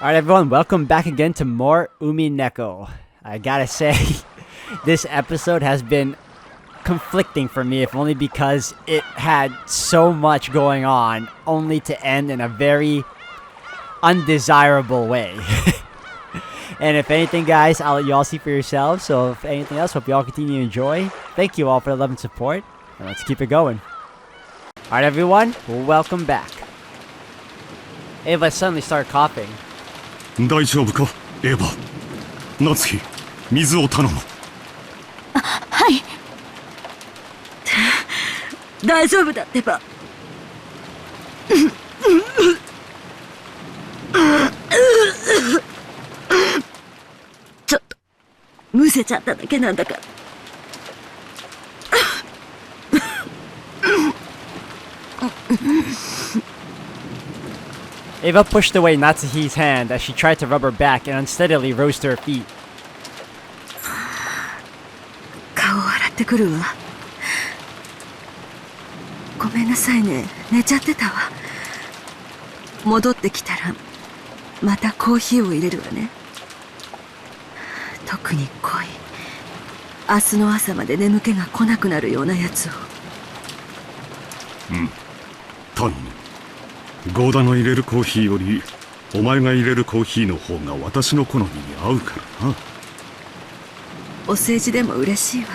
Alright everyone, welcome back again to more Umineko. I gotta say, this episode has been conflicting for me, if only because it had so much going on, only to end in a very undesirable way. And if anything guys, I'll let you all see for yourselves, so if anything else, hope you all continue to enjoy. Thank you all for the love and support, and let's keep it going. Alright everyone, welcome back. Ava suddenly started coughing. 大丈夫かエヴァ夏日水を頼むはい大丈夫だってばちょっとむせちゃっただけなんだから Ava pushed away Natsuhi's hand as she tried to rub her back and unsteadily rose to her feet. 顔を洗ってくるわごめんなさいね寝ちゃってたわ戻ってきたらまたコーヒーを入れるわね特に濃い明日の朝まで眠気が来なくなるようなやつを頼むゴーダの入れるコーヒーよりお前が入れるコーヒーの方が私の好みに合うからなお世辞でも嬉しいわ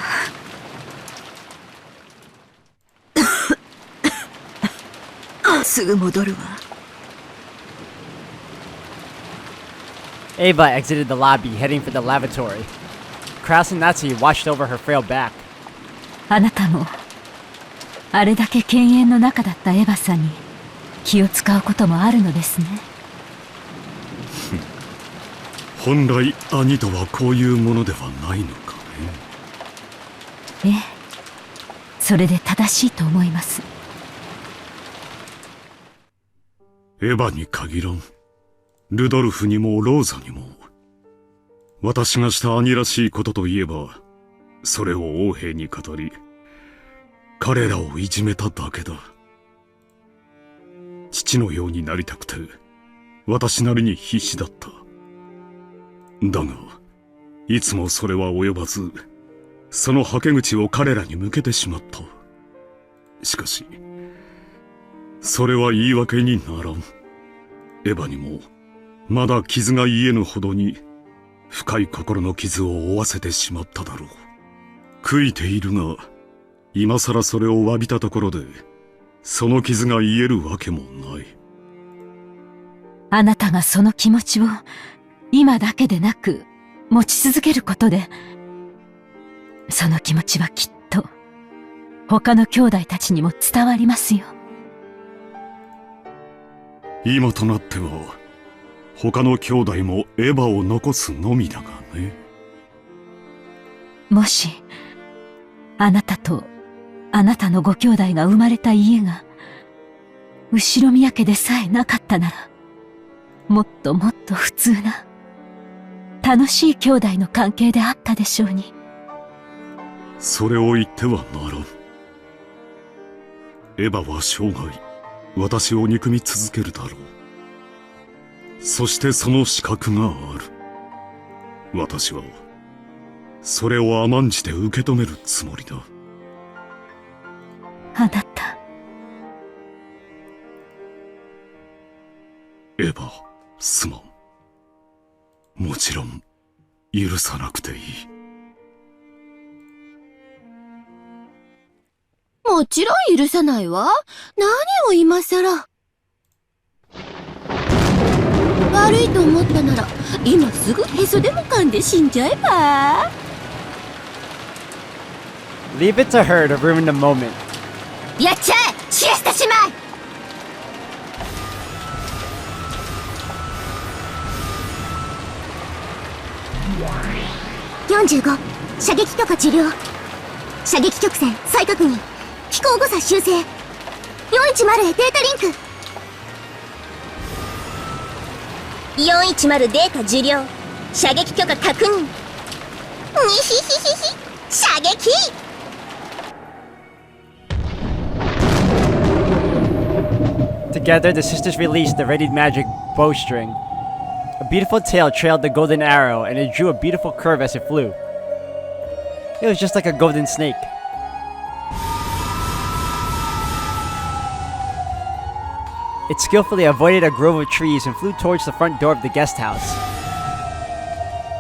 すぐ戻るわ Ava exited the lobby, heading for the lavatory. Kraus and Natsuhi watched over her frail back. あなたもあれだけ犬猿の中だったエヴァさんに気を使うこともあるのですね本来兄とはこういうものではないのかねええそれで正しいと思いますエヴァに限らんルドルフにもローザにも私がした兄らしいことといえばそれを王兵に語り彼らをいじめただけだ父のようになりたくて私なりに必死だっただがいつもそれは及ばずそのはけ口を彼らに向けてしまったしかしそれは言い訳にならんエヴァにもまだ傷が癒えぬほどに深い心の傷を負わせてしまっただろう悔いているが今さらそれを詫びたところでその傷が癒えるわけもないあなたがその気持ちを今だけでなく持ち続けることでその気持ちはきっと他の兄弟たちにも伝わりますよ今となっては他の兄弟もエヴァを残すのみだがねもしあなたとあなたのご兄弟が生まれた家が後宮家でさえなかったならもっともっと普通な楽しい兄弟の関係であったでしょうにそれを言ってはならんエヴァは生涯私を憎み続けるだろうそしてその資格がある私はそれを甘んじて受け止めるつもりだあなたエヴァすまんもちろん許さなくていいもちろん許さないわ何を今さら悪いと思ったなら今すぐへそでも噛んで死んじゃえば Leave it to her to ruin the moment. やっちゃえシエスタ姉妹45射撃許可治療射撃曲線再確認飛行誤差修正410へデータリンク410データ受領射撃許可確認にひひひひ射撃Together, the sisters released the readied magic bowstring. A beautiful tail trailed the golden arrow, and it drew a beautiful curve as it flew. It was just like a golden snake. It skillfully avoided a grove of trees and flew towards the front door of the guest house.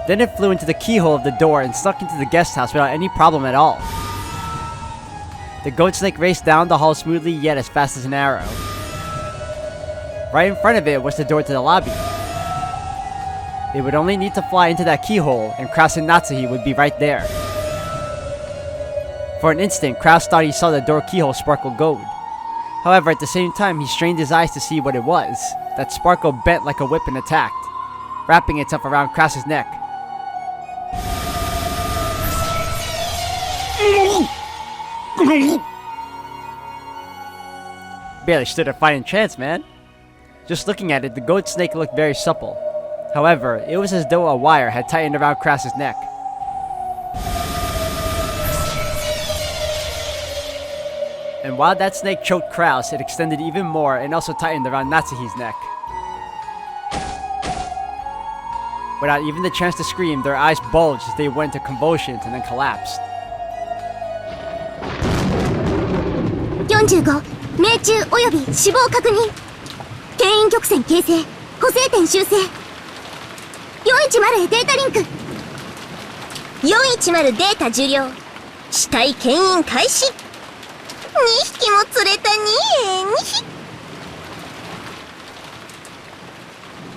Then it flew into the keyhole of the door and snuck into the guest house without any problem at all. The goat snake raced down the hall smoothly yet as fast as an arrow. Right in front of it was the door to the lobby. It would only need to fly into that keyhole and Kraus and Natsuhi would be right there. For an instant, Kraus thought he saw the door keyhole sparkle gold. However, at the same time, he strained his eyes to see what it was. That sparkle bent like a whip and attacked, wrapping itself around Kraus's neck. Barely stood a fighting chance, man. Just looking at it, the goat snake looked very supple. However, it was as though a wire had tightened around Kraus's neck. And while that snake choked Kraus, it extended even more and also tightened around Natsuhi's neck. Without even the chance to scream, their eyes bulged as they went into convulsions and then collapsed. 45命中及び死亡確認牽引曲線形成補正点修正410へデータリンク410データ受領死体牽引開始2匹も釣れた2匹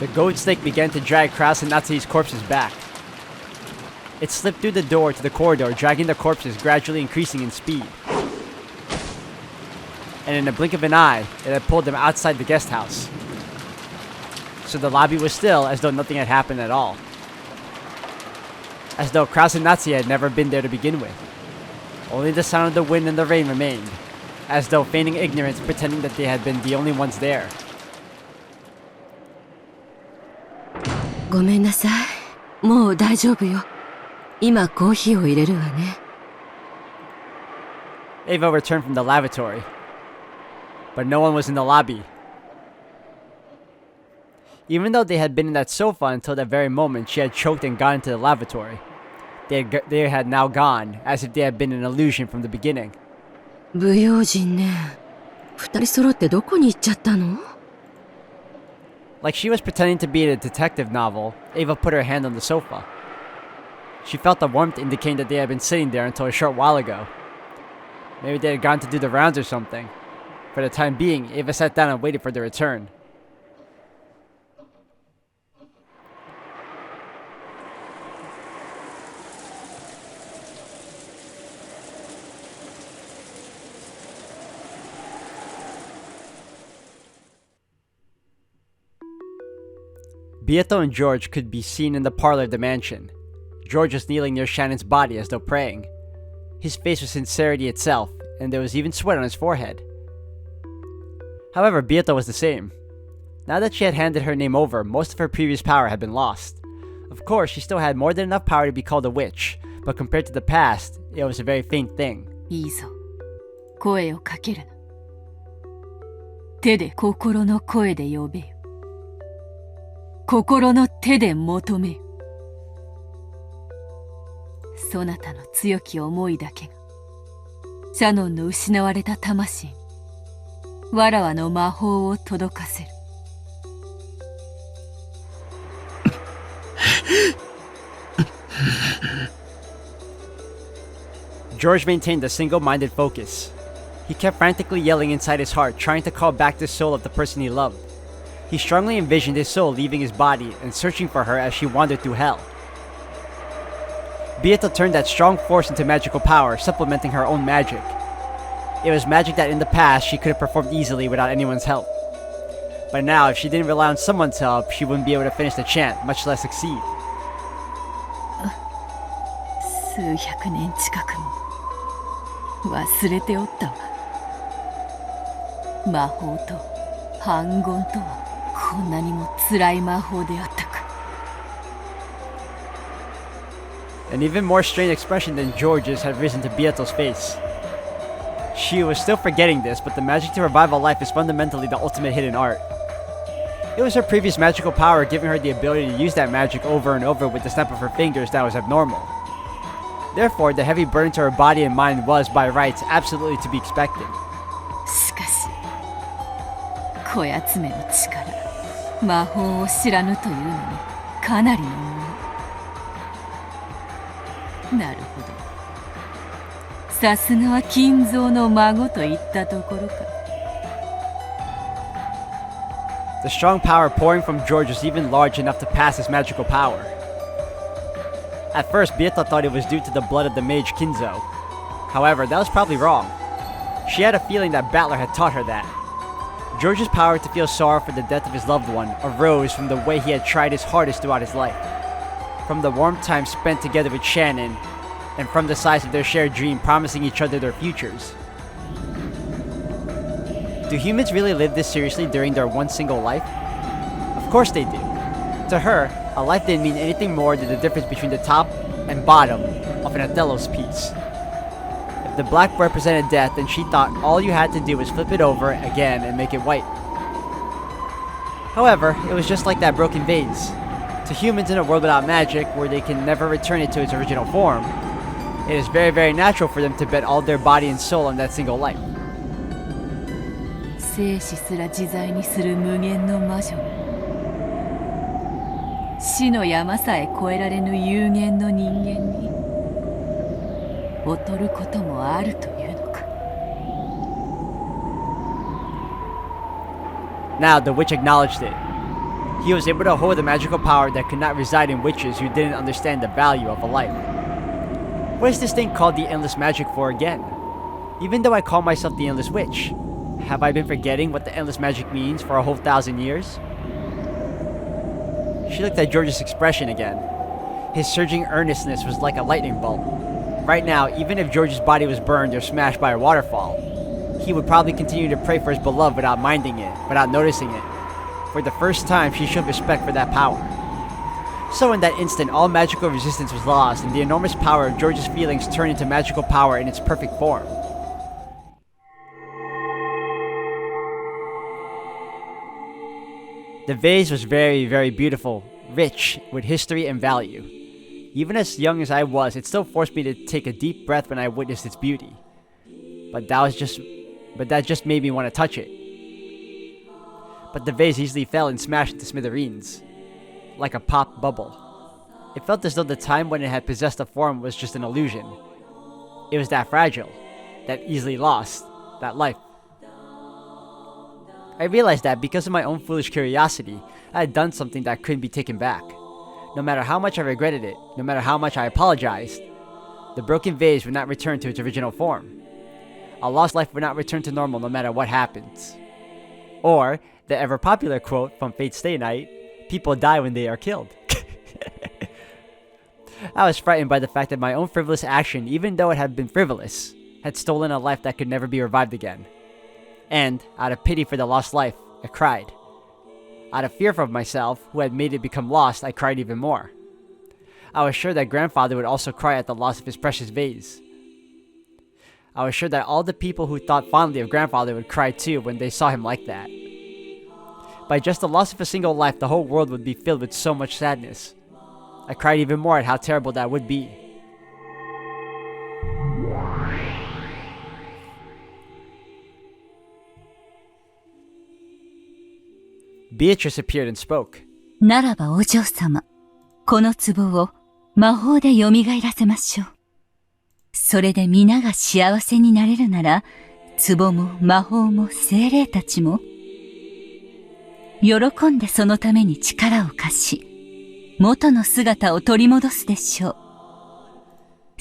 The goat snake began to drag Kraus and Natsuhi's corpses back. It slipped through the door to the corridor, dragging the corpses, gradually increasing in speed. And in a blink of an eye, it had pulled them outside the guest house. So the lobby was still as though nothing had happened at all. As though Kraus and Natsuhi had never been there to begin with. Only the sound of the wind and the rain remained, as though feigning ignorance, pretending that they had been the only ones there. ごめんなさい。もう大丈夫よ。今コーヒーを入れるわね。Ava returned from the lavatory. But no one was in the lobby. Even though they had been in that sofa until that very moment, she had choked and gone into the lavatory. They had now gone, as if they had been an illusion from the beginning. 不用心ね。二人揃ってどこに行っちゃったの？ Like she was pretending to be in a detective novel, Ava put her hand on the sofa. She felt the warmth indicating that they had been sitting there until a short while ago. Maybe they had gone to do the rounds or something. For the time being, Ava sat down and waited for their return. Beato and George could be seen in the parlor of the mansion. George was kneeling near Shannon's body as though praying. His face was sincerity itself, and there was even sweat on his forehead. However, Beato was the same. Now that she had handed her name over, most of her previous power had been lost. Of course, she still had more than enough power to be called a witch, but compared to the past, it was a very faint thing. いいぞ。声をかけるな。手で心の声で呼べよ。心の手で求めよ。そなたの強き思いだけが、シャノンの失われた魂に、わらわの魔法を届かせる。George maintained a single-minded focus. He kept frantically yelling inside his heart, trying to call back the soul of the person he loved. He strongly envisioned his soul leaving his body and searching for her as she wandered through hell. Beato turned that strong force into magical power, supplementing her own magic. It was magic that in the past she could have performed easily without anyone's help. But now, if she didn't rely on someone's help, she wouldn't be able to finish the chant, much less succeed. 数百年近くも忘れておったわ。魔法と反言とはこんなにも辛い魔法であったか。An even more strained expression than George's had risen to Beato's face. She was still forgetting this, but the magic to revive a life is fundamentally the ultimate hidden art. It was her previous magical power giving her the ability to use that magic over and over with the snap of her fingers that was abnormal. Therefore, the heavy burden to her body and mind was, by rights, absolutely to be expected. しかしこやつめの力、魔法を知らぬというのにかなりのもの。なるほど。さすがは金蔵の孫といったところか。The strong power pouring from George was even large enough to pass his magical power. At first, Beata thought it was due to the blood of the mage Kinzo. However, that was probably wrong. She had a feeling that Battler had taught her that. George's power to feel sorrow for the death of his loved one arose from the way he had tried his hardest throughout his life. From the warm time spent together with Shannon, and from the size of their shared dream promising each other their futures. Do humans really live this seriously during their one single life? Of course they do. To her, a life didn't mean anything more than the difference between the top and bottom of an Othello's piece. If the black represented death, then she thought all you had to do was flip it over again and make it white. However, it was just like that broken vase. To humans in a world without magic, where they can never return it to its original form, it is very, very natural for them to bet all their body and soul on that single life. 生死すら自在にする無限の魔女、死の山さえ越えられぬ有限の人間に劣ることもあるというのか。 Now, the witch acknowledged it. He was able to hold a magical power that could not reside in witches who didn't understand the value of a life. What is this thing called the Endless Magic for again? Even though I call myself the Endless Witch, have I been forgetting what the Endless Magic means for a whole 1,000 years? She looked at George's expression again. His surging earnestness was like a lightning bolt. Right now, even if George's body was burned or smashed by a waterfall, he would probably continue to pray for his beloved without minding it, without noticing it. For the first time, she showed respect for that power. So in that instant, all magical resistance was lost, and the enormous power of George's feelings turned into magical power in its perfect form. The vase was very, very beautiful, rich with history and value. Even as young as I was, it still forced me to take a deep breath when I witnessed its beauty. But that just made me want to touch it. But the vase easily fell and smashed into smithereens, like a popped bubble. It felt as though the time when it had possessed a form was just an illusion. It was that fragile, that easily lost, that life. I realized that because of my own foolish curiosity, I had done something that couldn't be taken back. No matter how much I regretted it, no matter how much I apologized, the broken vase would not return to its original form. A lost life would not return to normal no matter what happens. Or, the ever-popular quote from Fate's Stay Night, people die when they are killed. I was frightened by the fact that my own frivolous action, even though it had been frivolous, had stolen a life that could never be revived again. And, out of pity for the lost life, I cried. Out of fear for myself, who had made it become lost, I cried even more. I was sure that grandfather would also cry at the loss of his precious vase. I was sure that all the people who thought fondly of grandfather would cry too when they saw him like that. By just the loss of a single life, the whole world would be filled with so much sadness. I cried even more at how terrible that would be. Beatrice appeared and spoke. ならばお嬢様、この壺を魔法で蘇らせましょう。それで皆が幸せになれるなら、壺も魔法も精霊たちも、喜んでそのために力を貸し、元の姿を取り戻すでしょう。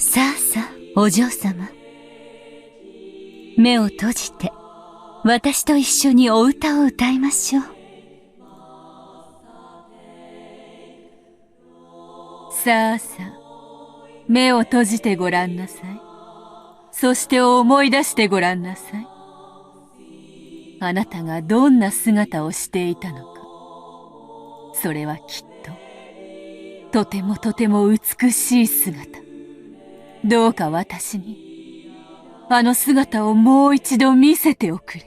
さあさあ、お嬢様。目を閉じて、私と一緒にお歌を歌いましょう。さあさあ、目を閉じてごらんなさい。そして思い出してごらんなさい。あなたがどんな姿をしていたのか。それはきっと、とてもとても美しい姿。どうか私に、あの姿をもう一度見せておくれ。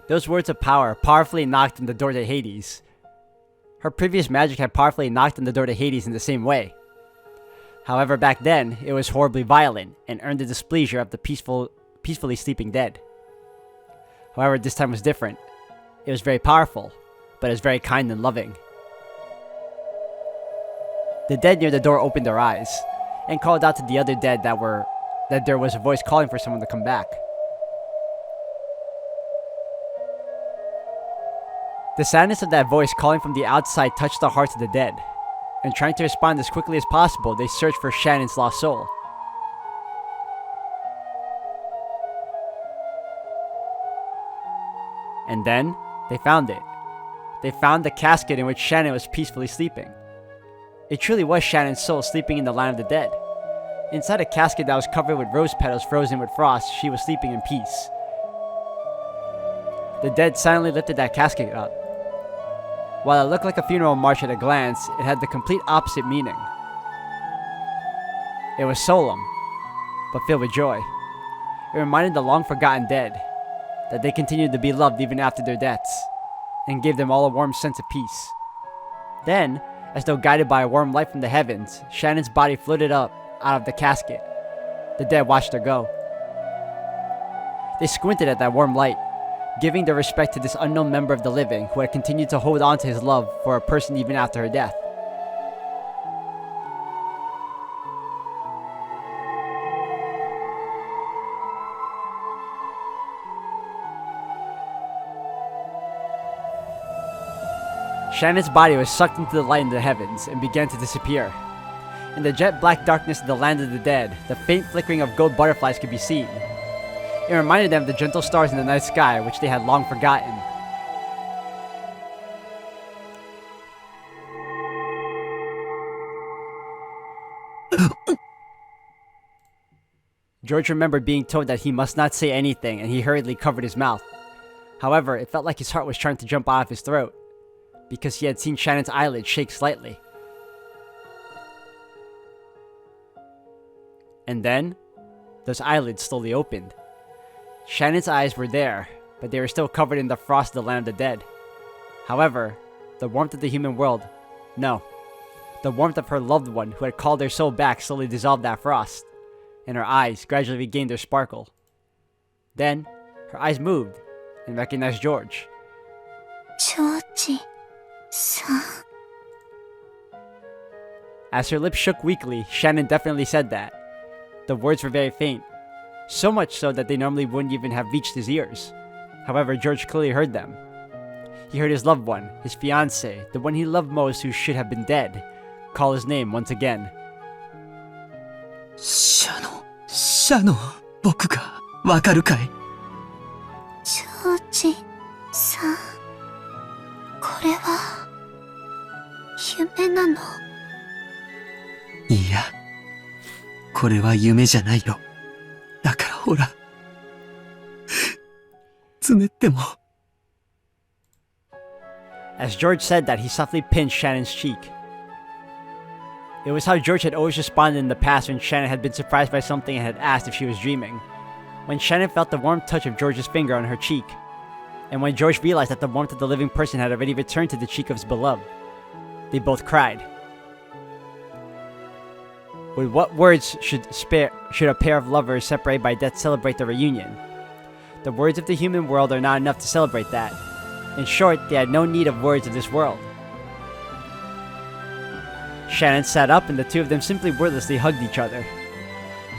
Those words of power powerfully knocked on the door to Hades. Her previous magic had powerfully knocked on the door to Hades in the same way. However, back then, it was horribly violent and earned the displeasure of the peacefully sleeping dead. However, this time was different. It was very powerful, but it was very kind and loving. The dead near the door opened their eyes and called out to the other dead that there was a voice calling for someone to come back. The sadness of that voice calling from the outside touched the hearts of the dead, and trying to respond as quickly as possible, they searched for Shannon's lost soul. And then, they found it. They found the casket in which Shannon was peacefully sleeping. It truly was Shannon's soul sleeping in the land of the dead. Inside a casket that was covered with rose petals frozen with frost, she was sleeping in peace. The dead silently lifted that casket up. While it looked like a funeral march at a glance, it had the complete opposite meaning. It was solemn, but filled with joy. It reminded the long-forgotten dead that they continued to be loved even after their deaths, and gave them all a warm sense of peace. Then, as though guided by a warm light from the heavens, Shannon's body floated up out of the casket. The dead watched her go. They squinted at that warm light, giving their respect to this unknown member of the living who had continued to hold on to his love for a person even after her death. Shannon's body was sucked into the light in the heavens and began to disappear. In the jet black darkness of the land of the dead, the faint flickering of gold butterflies could be seen. It reminded them of the gentle stars in the night sky, which they had long forgotten. George remembered being told that he must not say anything, and he hurriedly covered his mouth. However, it felt like his heart was trying to jump out of his throat, because he had seen Shannon's eyelids shake slightly. And then, those eyelids slowly opened. Shannon's eyes were there, but they were still covered in the frost of the land of the dead. However, the warmth of the human world, no. The warmth of her loved one who had called her soul back slowly dissolved that frost, and her eyes gradually regained their sparkle. Then, her eyes moved, and recognized George. George-san. As her lips shook weakly, Shannon definitely said that. The words were very faint, so much so that they normally wouldn't even have reached his ears. However, George clearly heard them. He heard his loved one, his fiancée, the one he loved most who should have been dead, call his name once again. シャノン、僕がわかるかい？ジョージさん、これは夢なの？いや、これは夢じゃないよ。だからほら、つねっても。As George said that, he softly pinched Shannon's cheek. It was how George had always responded in the past when Shannon had been surprised by something and had asked if she was dreaming. When Shannon felt the warm touch of George's finger on her cheek, and when George realized that the warmth of the living person had already returned to the cheek of his beloved, they both cried. With what words should a pair of lovers separated by death celebrate their reunion? The words of the human world are not enough to celebrate that. In short, they had no need of words of this world. Shannon sat up and the two of them simply wordlessly hugged each other.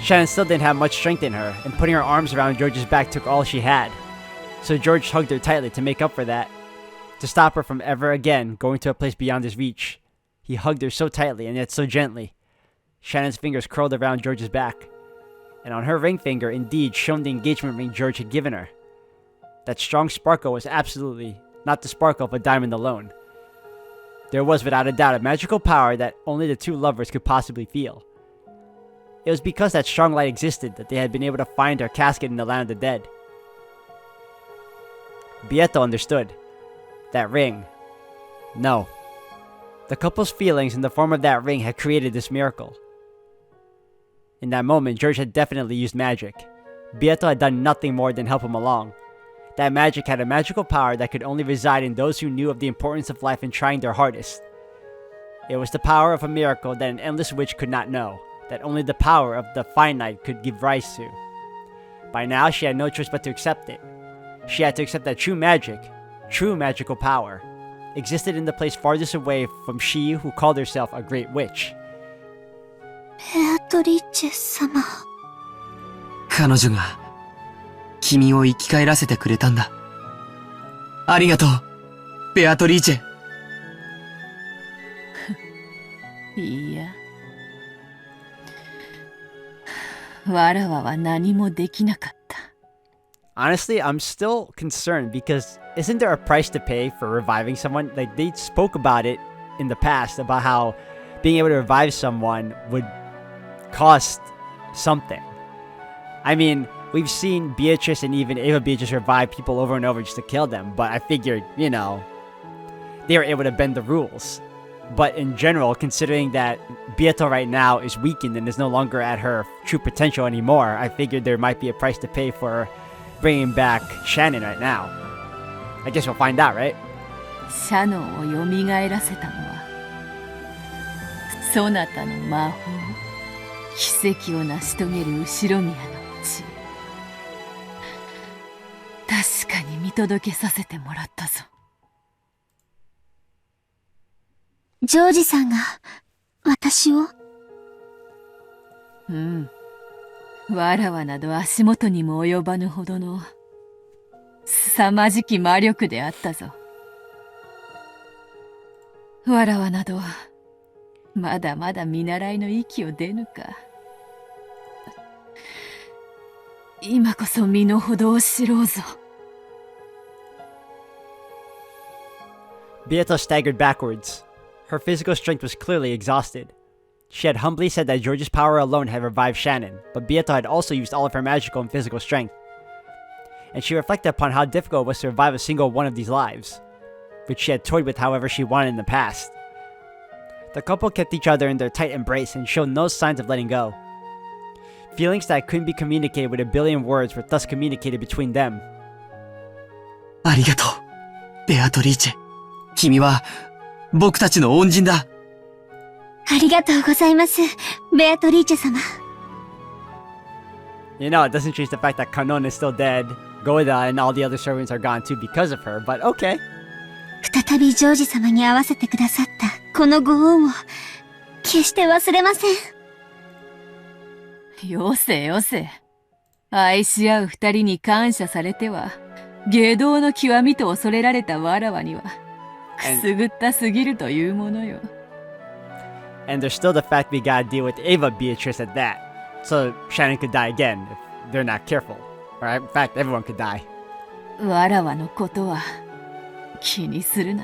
Shannon still didn't have much strength in her, and putting her arms around George's back took all she had. So George hugged her tightly to make up for that. To stop her from ever again going to a place beyond his reach. He hugged her so tightly and yet so gently. Shannon's fingers curled around George's back. And on her ring finger indeed shone the engagement ring George had given her. That strong sparkle was absolutely not the sparkle of a diamond alone. There was without a doubt a magical power that only the two lovers could possibly feel. It was because that strong light existed that they had been able to find her casket in the land of the dead. Bieto understood. That ring. No. The couple's feelings in the form of that ring had created this miracle. In that moment, George had definitely used magic. Bieto had done nothing more than help him along. that magic had a magical power that could only reside in those who knew of the importance of life and trying their hardest. It was the power of a miracle that an endless witch could not know, that only the power of the finite could give rise to. By now, she had no choice but to accept it. She had to accept that true magic, true magical power, existed in the place farthest away from she who called herself a great witch. ベアトリーチェ様。彼女が、君を生き返らせてくれたんだ。ありがとう、ベアトリーチェ。いや。わらわは何もできなかった。Honestly, I'm still concerned because isn't there a price to pay for reviving someone? Like, they spoke about it in the past, about how being able to revive someone would cost something. I mean, we've seen Beatrice and even Ava Beatrice revive people over and over just to kill them, but I figured, you know, they were able to bend the rules. But in general, considering that Beato right now is weakened and is no longer at her true potential anymore, I figured there might be a price to pay for bringing back Shannon right now. I guess we'll find out, right? シャノンを蘇らせたのは、そなたの魔法、奇跡を成し遂げる後宮の血。確かに見届けさせてもらったぞ。ジョージさんが私を。うん。わらわなど足元にも及ばぬほどの凄まじき魔力であったぞ。わらわなどまだまだ見習いの域を出ぬか。今こそ身の程を知ろうぞ。Beato staggered backwards. Her physical strength was clearly exhausted. She had humbly said that George's power alone had revived Shannon, but Beato had also used all of her magical and physical strength. And she reflected upon how difficult it was to revive a single one of these lives, which she had toyed with however she wanted in the past. The couple kept each other in their tight embrace and showed no signs of letting go. Feelings that couldn't be communicated with a billion words were thus communicated between them. ありがとう、ベアトリーチェ。君は、僕たちの恩人だ。ありがとうございます、ベアトリーチェ様。You know, it doesn't change the fact that Kanon is still dead, Goda and all the other servants are gone too because of her, but okay. 再びジョージ様に会わせてくださったこのご恩を決して忘れません。よせよせ。愛し合う二人に感謝されては、外道の極みと恐れられたわらわには、くすぐったすぎるというものよ。And there's still the fact we gotta deal with Ava Beatrice at that. So Shannon could die again if they're not careful. Or in fact, everyone could die. わらわのことは気にするな。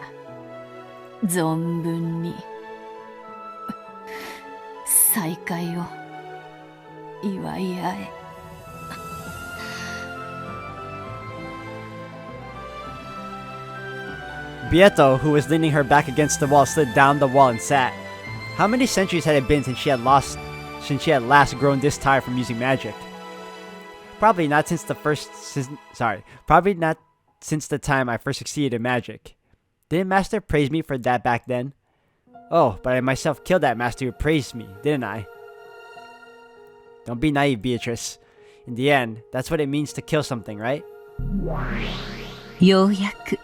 存分に再会を祝い合え。Beato, who was leaning her back against the wall, slid down the wall and sat. How many centuries had it been since she had last grown this tired from using magic? Probably not since the time I first succeeded in magic. Didn't Master praise me for that back then? Oh, but I myself killed that master who praised me, didn't I? Don't be naive, Beatrice. In the end, that's what it means to kill something, right? ようやく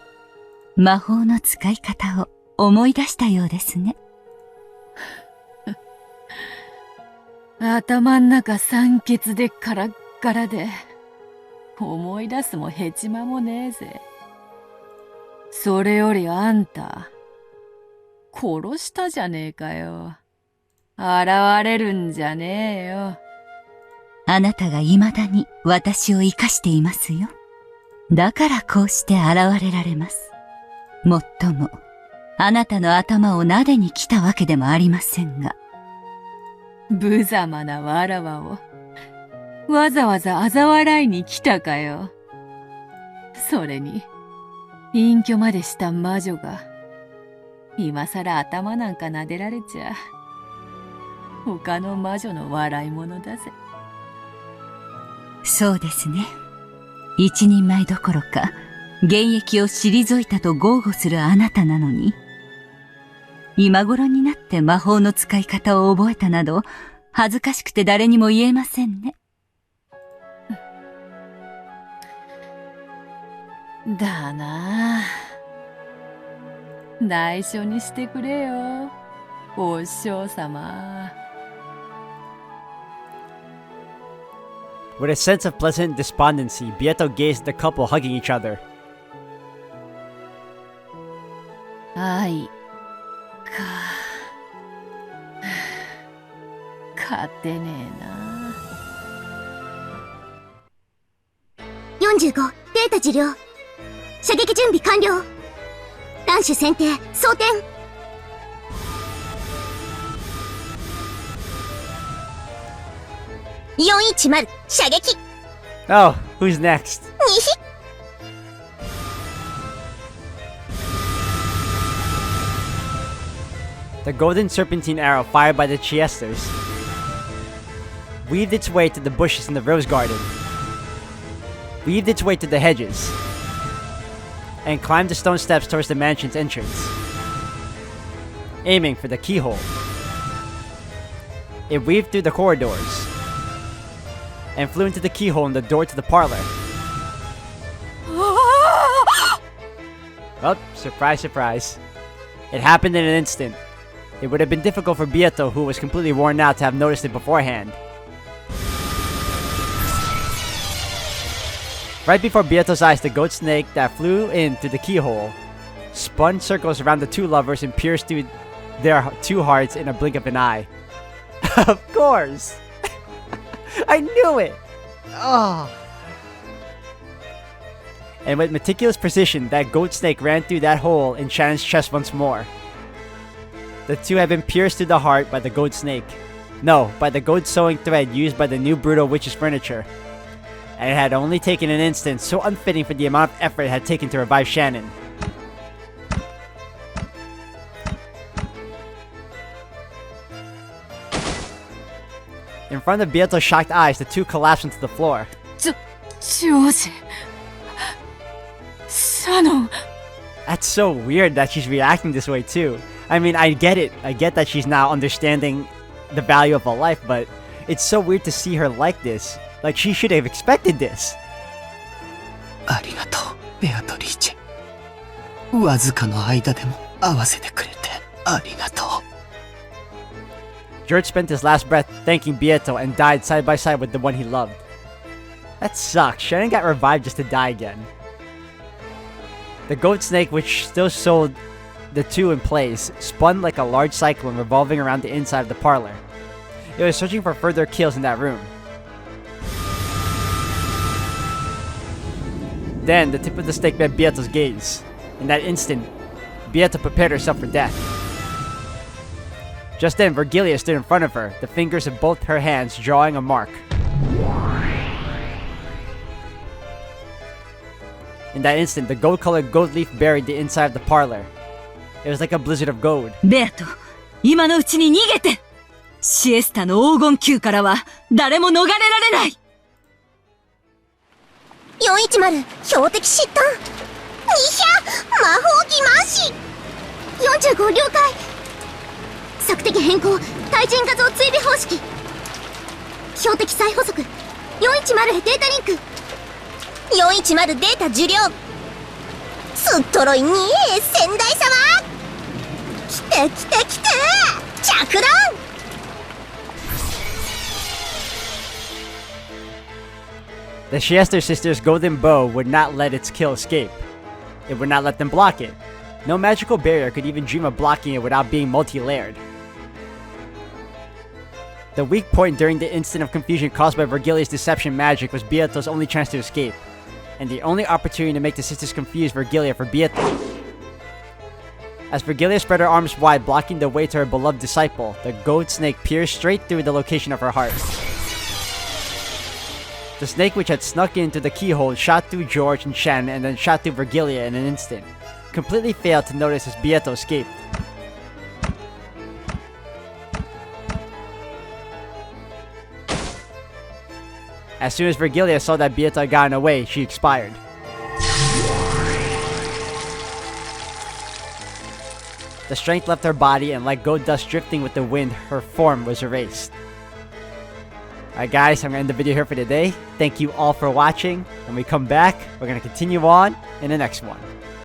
魔法の使い方を思い出したようですね。頭ん中酸欠でカラッカラで、思い出すもヘチマもねえぜ。それよりあんた、殺したじゃねえかよ。現れるんじゃねえよ。あなたが未だに私を生かしていますよ。だからこうして現れられます。もっとも、あなたの頭を撫でに来たわけでもありませんが。無様なわらわを、わざわざ嘲笑いに来たかよ。それに、隠居までした魔女が、今さら頭なんか撫でられちゃ、他の魔女の笑い者だぜ。そうですね。一人前どころか、現役を退いたと豪語するあなたなのに、今頃になって魔法の使い方を覚えたなど、恥ずかしくて誰にも言えませんね。だなぁ。内緒にしてくれよ、お師匠様。With a sense of pleasant despondency, Bieto gazed at the couple hugging each other. 愛か。勝てねえな。45、データ受領。射撃準備完了。弾種選定、装填。410、射撃。Oh, who's next? にひ。The golden serpentine arrow fired by the Chiesters weaved its way to the bushes in the rose garden, weaved its way to the hedges, and climbed the stone steps towards the mansion's entrance, aiming for the keyhole. It weaved through the corridors and flew into the keyhole in the door to the parlor. Oh, surprise, surprise. It happened in an instant. It would have been difficult for Bieto, who was completely worn out, to have noticed it beforehand. Right before Bieto's eyes, the goat snake that flew in through the keyhole spun circles around the two lovers and pierced through their two hearts in a blink of an eye. Of course! I knew it! Oh. And with meticulous precision, that goat snake ran through that hole in Shannon's chest once more. The two had been pierced through the heart by the goat snake. No, by the goat sewing thread used by the new brutal witch's furniture. And it had only taken an instant, so unfitting for the amount of effort it had taken to revive Shannon. In front of Bieto's shocked eyes, the two collapsed onto the floor. ジョージ。シャノン。 That's so weird that she's reacting this way too. I mean, I get it. I get that she's now understanding the value of a life, but it's so weird to see her like this. Like, she should have expected this. ありがとう、ベアトリーチェ。わずかの間でも会わせてくれてありがとう。George spent his last breath thanking Bieto and died side by side with the one he loved. That sucks. Shannon got revived just to die again. The goat snake, which still sold the two in place, spun like a large cyclone revolving around the inside of the parlor. It was searching for further kills in that room. Then, the tip of the snake met Bieto's gaze. In that instant, Bieto prepared herself for death. Just then, Virgilia stood in front of her, the fingers of both her hands drawing a mark. In that instant, the gold-colored gold leaf buried the inside of the parlor. It was like a blizzard of gold. ベアト、今のうちに逃げて！シエスタの黄金球からは誰も逃れられない！ 410、標的失端。にひゃ、魔法儀回し。45、了解。索敵変更、対人画像追尾方式。標的再補足。410へデータリンク。410データ受領。すっとろいにえ、先代様。来て来て来て、着弾。The Chiester sisters' golden bow would not let its kill escape. It would not let them block it. No magical barrier could even dream of blocking it without being multi-layered. The weak point during the instant of confusion caused by Virgilia's deception magic was Bieto's only chance to escape, and the only opportunity to make the sisters confuse Virgilia for Bieto. As Virgilia spread her arms wide, blocking the way to her beloved disciple, the goat snake pierced straight through the location of her heart. The snake, which had snuck into the keyhole, shot through George and Shannon and then shot through Virgilia in an instant. Completely failed to notice as Bieto escaped. As soon as Virgilia saw that Beata had gotten away, she expired. The strength left her body, and like gold dust drifting with the wind, her form was erased. Alright guys, I'm going to end the video here for today. Thank you all for watching. When we come back, we're going to continue on in the next one.